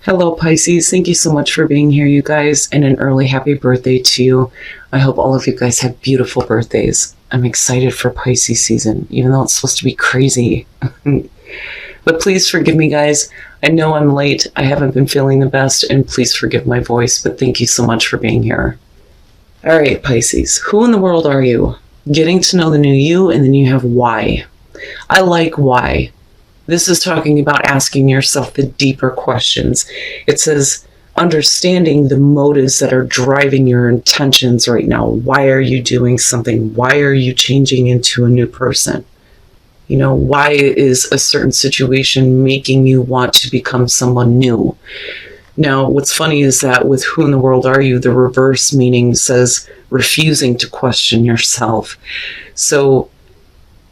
Hello, Pisces. Thank you so much for being here, you guys, and an early happy birthday to you. I hope all of you guys have beautiful birthdays. I'm excited for Pisces season, even though it's supposed to be crazy. But please forgive me, guys. I know I'm late. I haven't been feeling the best, and please forgive my voice, but thank you so much for being here. All right, Pisces. Who in the world are you? Getting to know the new you, and then you have why. I like why. This is talking about asking yourself the deeper questions. It says understanding the motives that are driving your intentions right now. Why are you doing something? Why are you changing into a new person? You know, why is a certain situation making you want to become someone new? Now, what's funny is that with who in the world are you, the reverse meaning says refusing to question yourself. So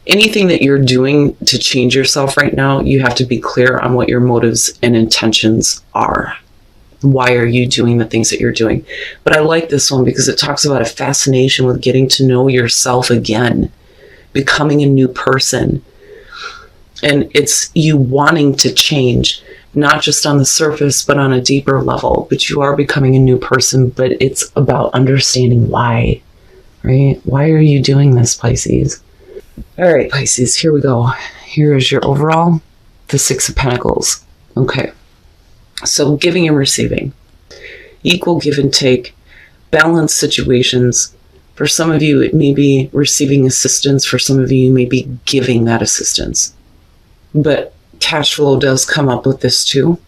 anything that you're doing to change yourself right now, you have to be clear on what your motives and intentions are. Why are you doing the things that you're doing? But I like this one because it talks about a fascination with getting to know yourself again, becoming a new person. And it's you wanting to change, not just on the surface, but on a deeper level. But you are becoming a new person, but it's about understanding why, right? Why are you doing this, Pisces? All right, Pisces, here we go. Here is your overall, the Six of Pentacles. Okay, so giving and receiving. Equal give and take, balanced situations. For some of you, it may be receiving assistance. For some of you, you may be giving that assistance. But cash flow does come up with this too.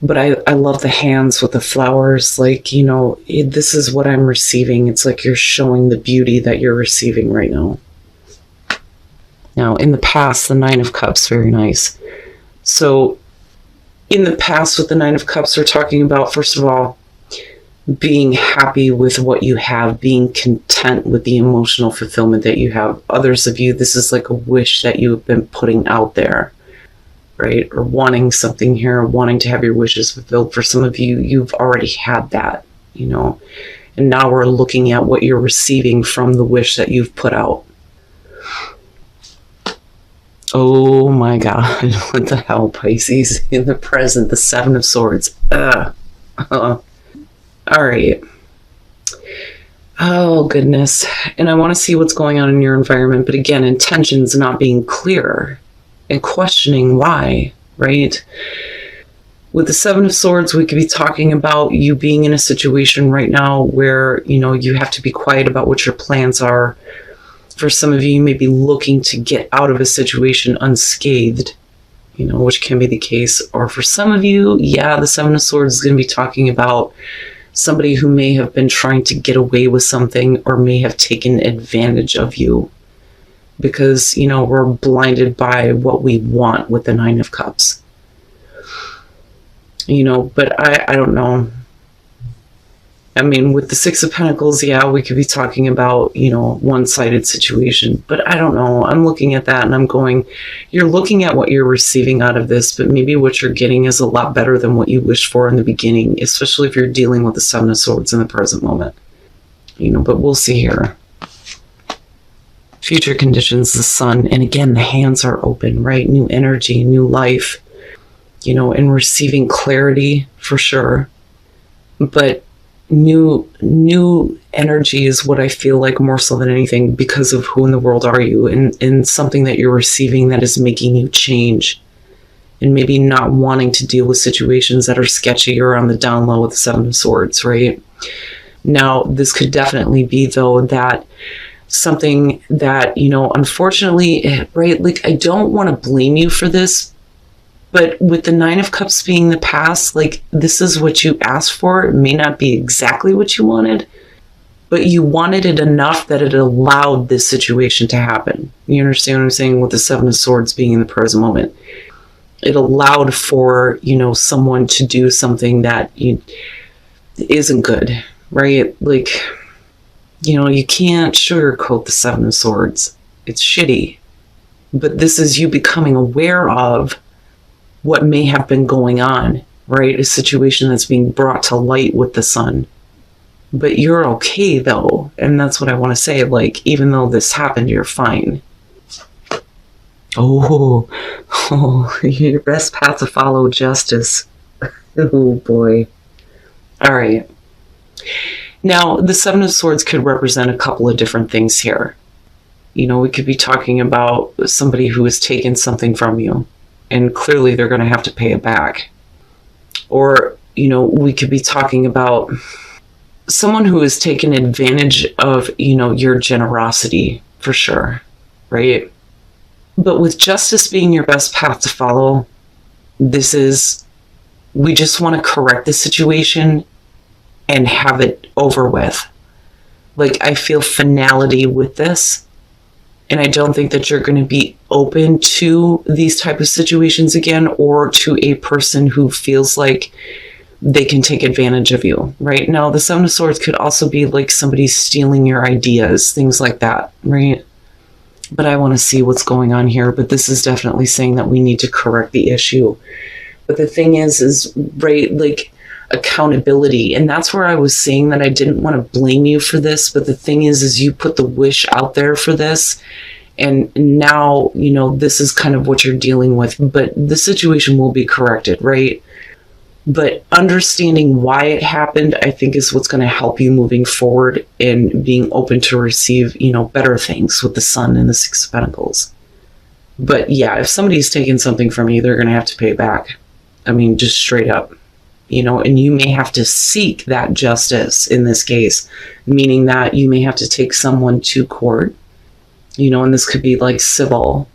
But I love the hands with the flowers. Like, you know, this is what I'm receiving. It's like you're showing the beauty that you're receiving right now. Now, in the past, the Nine of Cups, very nice. So, in the past with the Nine of Cups, we're talking about, first of all, being happy with what you have, being content with the emotional fulfillment that you have. Others of you, this is like a wish that you've been putting out there, right? Or wanting something here, wanting to have your wishes fulfilled. For some of you, you've already had that, you know. And now we're looking at what you're receiving from the wish that you've put out. Oh my God, what the hell, Pisces? In the present, the Seven of Swords. All right. Oh, goodness. And I want to see what's going on in your environment. But again, intentions not being clear and questioning why, right? With the Seven of Swords, we could be talking about you being in a situation right now where, you know, you have to be quiet about what your plans are. For some of you, you may be looking to get out of a situation unscathed, you know, which can be the case. Or for some of you, yeah, the Seven of Swords is going to be talking about somebody who may have been trying to get away with something or may have taken advantage of you. Because, you know, we're blinded by what we want with the Nine of Cups. You know, but I don't know. I mean, with the Six of Pentacles, yeah, we could be talking about, you know, one-sided situation. But I don't know. I'm looking at that and I'm going, you're looking at what you're receiving out of this, but maybe what you're getting is a lot better than what you wished for in the beginning, especially if you're dealing with the Seven of Swords in the present moment. You know, but we'll see here. Future conditions, the Sun. And again, the hands are open, right? New energy, new life, you know, and receiving clarity for sure. But new energy is what I feel like more so than anything because of who in the world are you and something that you're receiving that is making you change and maybe not wanting to deal with situations that are sketchy or on the down low with the Seven of Swords, right? Now, this could definitely be, though, that something that, you know, unfortunately, right, like I don't want to blame you for this, but with the Nine of Cups being the past, like this is what you asked for. It may not be exactly what you wanted, but you wanted it enough that it allowed this situation to happen. You understand what I'm saying with the Seven of Swords being in the present moment? It allowed for, you know, someone to do something that isn't good, right? Like, you know, you can't sugarcoat the Seven of Swords. It's shitty. But this is you becoming aware of what may have been going on, right? A situation that's being brought to light with the Sun. But you're okay, though. And that's what I want to say. Like, even though this happened, you're fine. Oh, your best path to follow, justice. Oh boy. All right. Now, the Seven of Swords could represent a couple of different things here. You know, we could be talking about somebody who has taken something from you, and clearly they're going to have to pay it back. Or, you know, we could be talking about someone who has taken advantage of, you know, your generosity, for sure, right? But with justice being your best path to follow, we just want to correct the situation and have it over with. Like, I feel finality with this, and I don't think that you're going to be open to these type of situations again, or to a person who feels like they can take advantage of you. Right now, the Seven of Swords could also be like somebody stealing your ideas, things like that, right? But I want to see what's going on here. But this is definitely saying that we need to correct the issue. But the thing is right, like, accountability. And that's where I was saying that I didn't want to blame you for this. But the thing is you put the wish out there for this. And now, you know, this is kind of what you're dealing with. But the situation will be corrected, right? But understanding why it happened, I think, is what's going to help you moving forward and being open to receive, you know, better things with the Sun and the Six of Pentacles. But yeah, if somebody's taken something from you, they're going to have to pay it back. I mean, just straight up, you know, and you may have to seek that justice in this case, meaning that you may have to take someone to court, you know, and this could be like civil.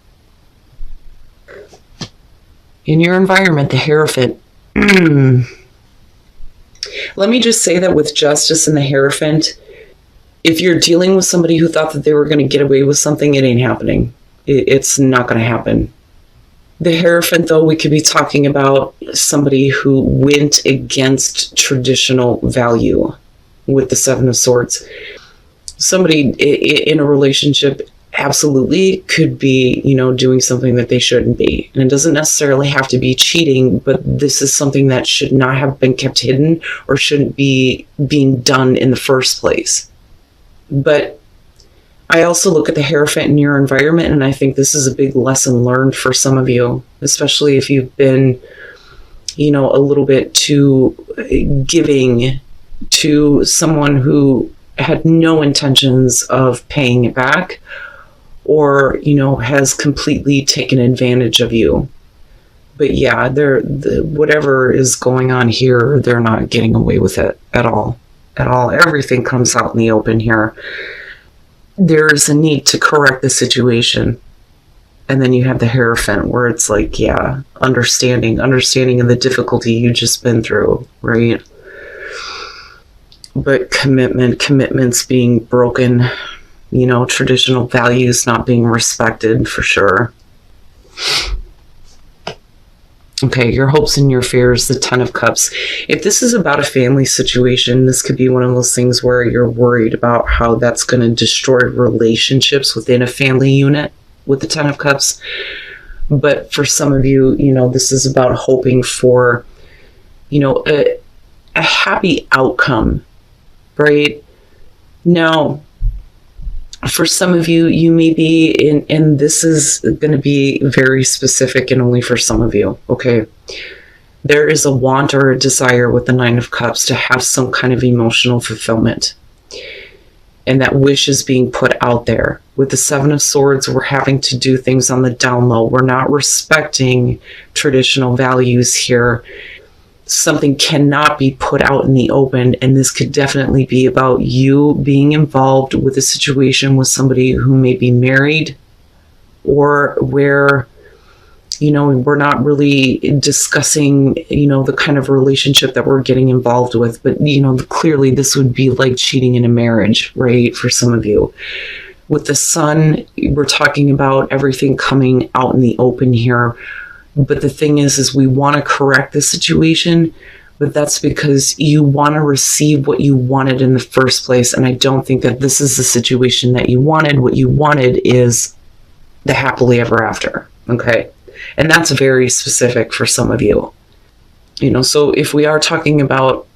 In your environment, the Hierophant. Let me just say that with justice and the Hierophant, if you're dealing with somebody who thought that they were going to get away with something, it ain't happening. It's not going to happen. The Hierophant, though, we could be talking about somebody who went against traditional value with the Seven of Swords. Somebody in a relationship absolutely could be, you know, doing something that they shouldn't be. And it doesn't necessarily have to be cheating, but this is something that should not have been kept hidden or shouldn't be being done in the first place. But I also look at the Hierophant in your environment, and I think this is a big lesson learned for some of you, especially if you've been, you know, a little bit too giving to someone who had no intentions of paying it back, or, you know, has completely taken advantage of you. But yeah, whatever is going on here, they're not getting away with it at all. At all. Everything comes out in the open here. There is a need to correct the situation. And then you have the Hierophant, where it's like, yeah, understanding of the difficulty you just been through, right? But commitments being broken, you know, traditional values not being respected, for sure. Okay, your hopes and your fears, the Ten of Cups. If this is about a family situation, this could be one of those things where you're worried about how that's going to destroy relationships within a family unit with the Ten of Cups. But for some of you, you know, this is about hoping for, you know, a happy outcome, right? Now, for some of you, you may be and this is going to be very specific and only for some of you, okay? There is a want or a desire with the Nine of Cups to have some kind of emotional fulfillment. And that wish is being put out there. With the Seven of Swords, we're having to do things on the down low. We're not respecting traditional values here. Something cannot be put out in the open, and this could definitely be about you being involved with a situation with somebody who may be married, or where, you know, we're not really discussing, you know, the kind of relationship that we're getting involved with, but, you know, clearly this would be like cheating in a marriage, right, for some of you. With the Sun, we're talking about everything coming out in the open here. But the thing is we want to correct the situation, but that's because you want to receive what you wanted in the first place. And I don't think that this is the situation that you wanted. What you wanted is the happily ever after. Okay. And that's very specific for some of you. You know, so if we are talking about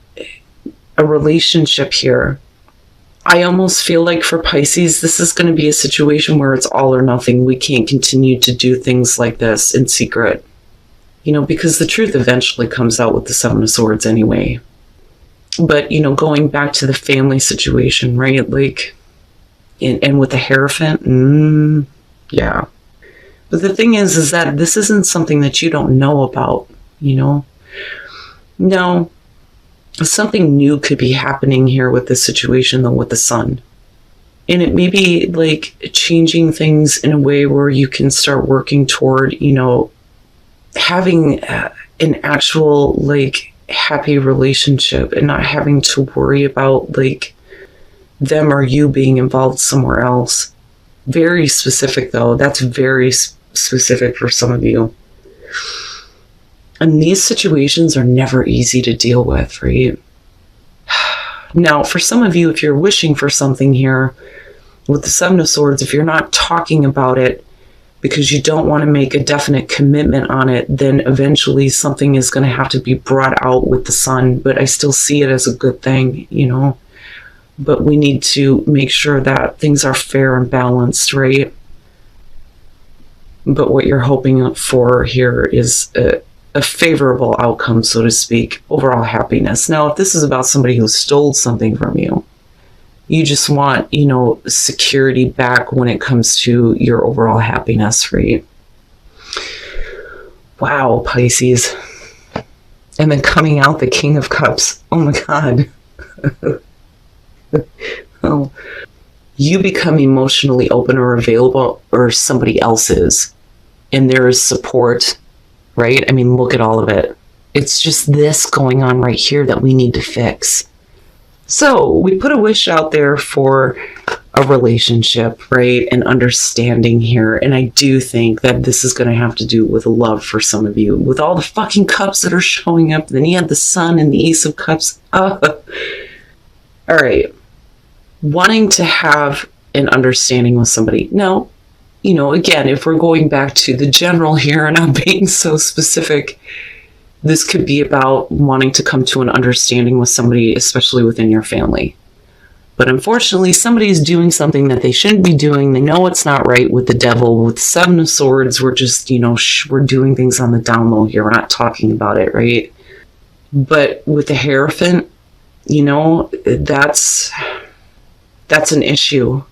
a relationship here, I almost feel like for Pisces, this is going to be a situation where it's all or nothing. We can't continue to do things like this in secret. because the truth eventually comes out with the Seven of Swords anyway. But, going back to the family situation, right? Like, and with the Hierophant, yeah. But the thing is that this isn't something that you don't know about, No, something new could be happening here with this situation, though, with the Sun. And it may be like changing things in a way where you can start working toward, having an actual, like, happy relationship and not having to worry about, like, them or you being involved somewhere else. Very specific, though. That's very specific for some of you. And these situations are never easy to deal with, right? Now, for some of you, if you're wishing for something here with the Seven of Swords, if you're not talking about it because you don't want to make a definite commitment on it, then eventually something is going to have to be brought out with the Sun. But I still see it as a good thing, But we need to make sure that things are fair and balanced, right? But what you're hoping for here is a favorable outcome, so to speak, overall happiness. Now, if this is about somebody who stole something from you, you just want, security back when it comes to your overall happiness, right? Wow, Pisces. And then coming out the King of Cups. Oh my God. Oh. You become emotionally open or available, or somebody else is, and there is support, right? I mean, look at all of it. It's just this going on right here that we need to fix. So we put a wish out there for a relationship, right? And understanding here. And I do think that this is going to have to do with love for some of you. With all the fucking cups that are showing up. Then you have the Sun and the Ace of Cups. All right. Wanting to have an understanding with somebody. Now, again, if we're going back to the general here and I'm being so specific, this could be about wanting to come to an understanding with somebody, especially within your family. But unfortunately, somebody's doing something that they shouldn't be doing. They know it's not right with the Devil. With Seven of Swords, we're just, we're doing things on the down low here. We're not talking about it, right? But with the Hierophant, that's an issue,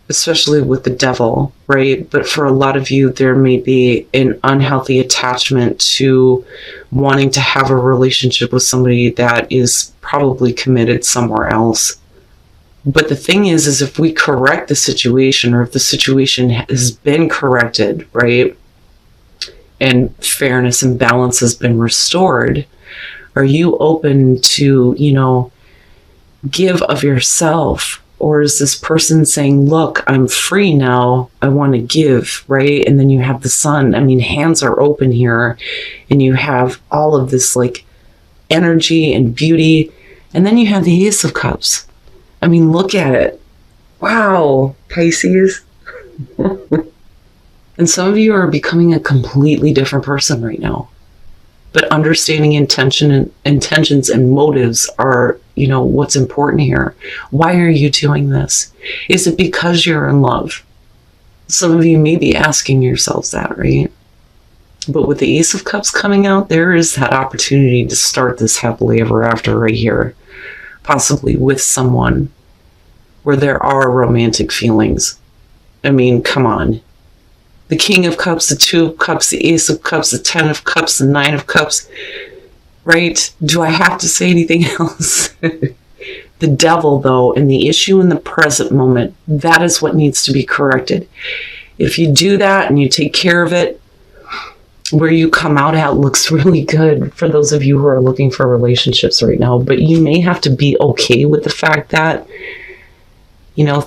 especially with the Devil, right? But for a lot of you, there may be an unhealthy attachment to wanting to have a relationship with somebody that is probably committed somewhere else. But the thing is if we correct the situation, or if the situation has been corrected, right, and fairness and balance has been restored, are you open to, give of yourself? Or is this person saying, look, I'm free now, I want to give, right? And then you have the Sun. I mean, hands are open here, and you have all of this, like, energy and beauty. And then you have the Ace of Cups. I mean, look at it. Wow, Pisces. And some of you are becoming a completely different person right now. But understanding intentions and motives are, what's important here. Why are you doing this? Is it because you're in love? Some of you may be asking yourselves that, right? But with the Ace of Cups coming out, there is that opportunity to start this happily ever after right here. Possibly with someone where there are romantic feelings. I mean, come on. The King of Cups, the Two of Cups, the Ace of Cups, the Ten of Cups, the Nine of Cups, right? Do I have to say anything else? The Devil, though, and the issue in the present moment, that is what needs to be corrected. If you do that and you take care of it, where you come out at looks really good for those of you who are looking for relationships right now. But you may have to be okay with the fact that,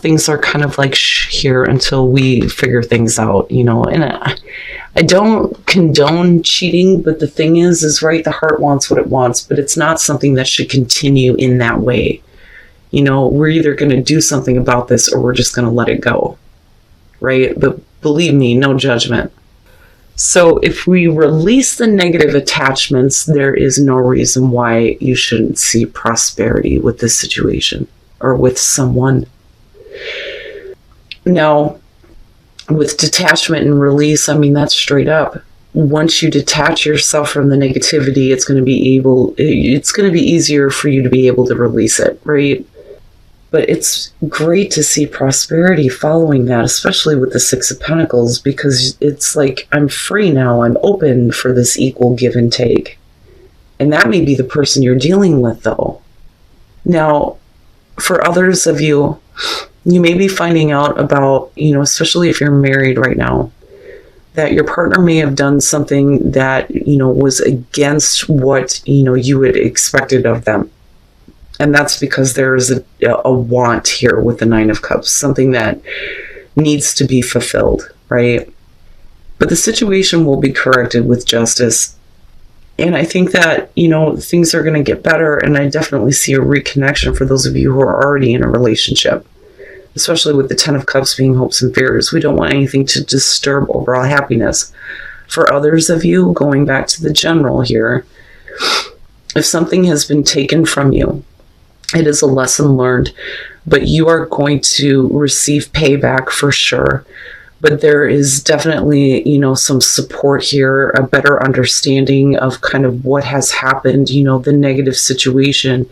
things are kind of like here until we figure things out, and I don't condone cheating, but the thing is right, the heart wants what it wants, but it's not something that should continue in that way. We're either going to do something about this or we're just going to let it go, right? But believe me, no judgment. So if we release the negative attachments, there is no reason why you shouldn't see prosperity with this situation or with someone. Now, with detachment and release, I mean, that's straight up. once you detach yourself from the negativity, it's going to be easier for you to be able to release it, right? But it's great to see prosperity following that, especially with the Six of Pentacles, because it's like, I'm free now. I'm open for this equal give and take. And that may be the person you're dealing with, though. Now, for others of you, you may be finding out about, especially if you're married right now, that your partner may have done something that, was against what, you had expected of them. And that's because there is a want here with the Nine of Cups, something that needs to be fulfilled, right? But the situation will be corrected with justice. And I think that, things are going to get better. And I definitely see a reconnection for those of you who are already in a relationship, especially with the Ten of Cups being hopes and fears. We don't want anything to disturb overall happiness. For others of you, going back to the general here, if something has been taken from you, it is a lesson learned, but you are going to receive payback for sure. But there is definitely, some support here, a better understanding of kind of what has happened, the negative situation.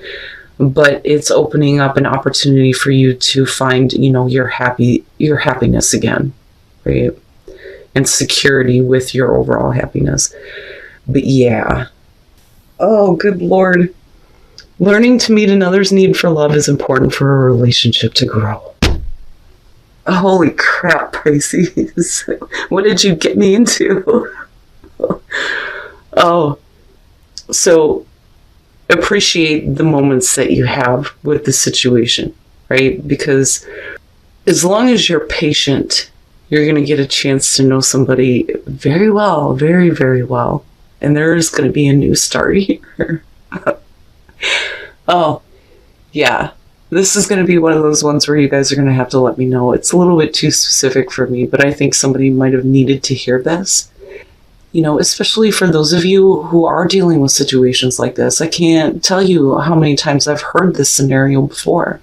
But it's opening up an opportunity for you to find, your happiness again, right? And security with your overall happiness. But yeah. Oh, good Lord. Learning to meet another's need for love is important for a relationship to grow. Holy crap, Pisces. What did you get me into? Oh, so appreciate the moments that you have with the situation, right? Because as long as you're patient, you're going to get a chance to know somebody very well, very, very well. And there is going to be a new start here. Oh, yeah. This is going to be one of those ones where you guys are going to have to let me know. It's a little bit too specific for me, but I think somebody might have needed to hear this. Especially for those of you who are dealing with situations like this. I can't tell you how many times I've heard this scenario before.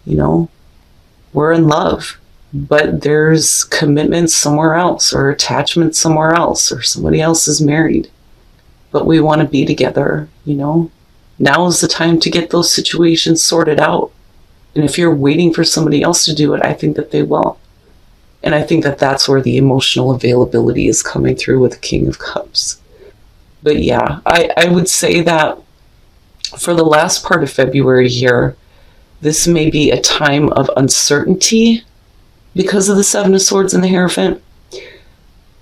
We're in love, but there's commitment somewhere else, or attachment somewhere else, or somebody else is married. But we want to be together, Now is the time to get those situations sorted out. And if you're waiting for somebody else to do it, I think that they will. And I think that that's where the emotional availability is coming through with the King of Cups. But yeah, I would say that for the last part of February here, this may be a time of uncertainty because of the Seven of Swords and the Hierophant.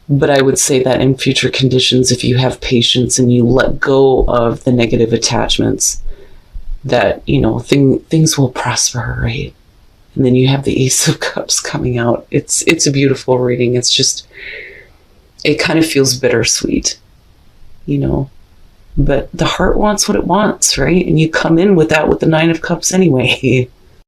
But I would say that in future conditions, if you have patience and you let go of the negative attachments, that, things will prosper, right? And then you have the Ace of Cups coming out. It's a beautiful reading. It's just, it kind of feels bittersweet, But the heart wants what it wants, right? And you come in with that with the Nine of Cups anyway.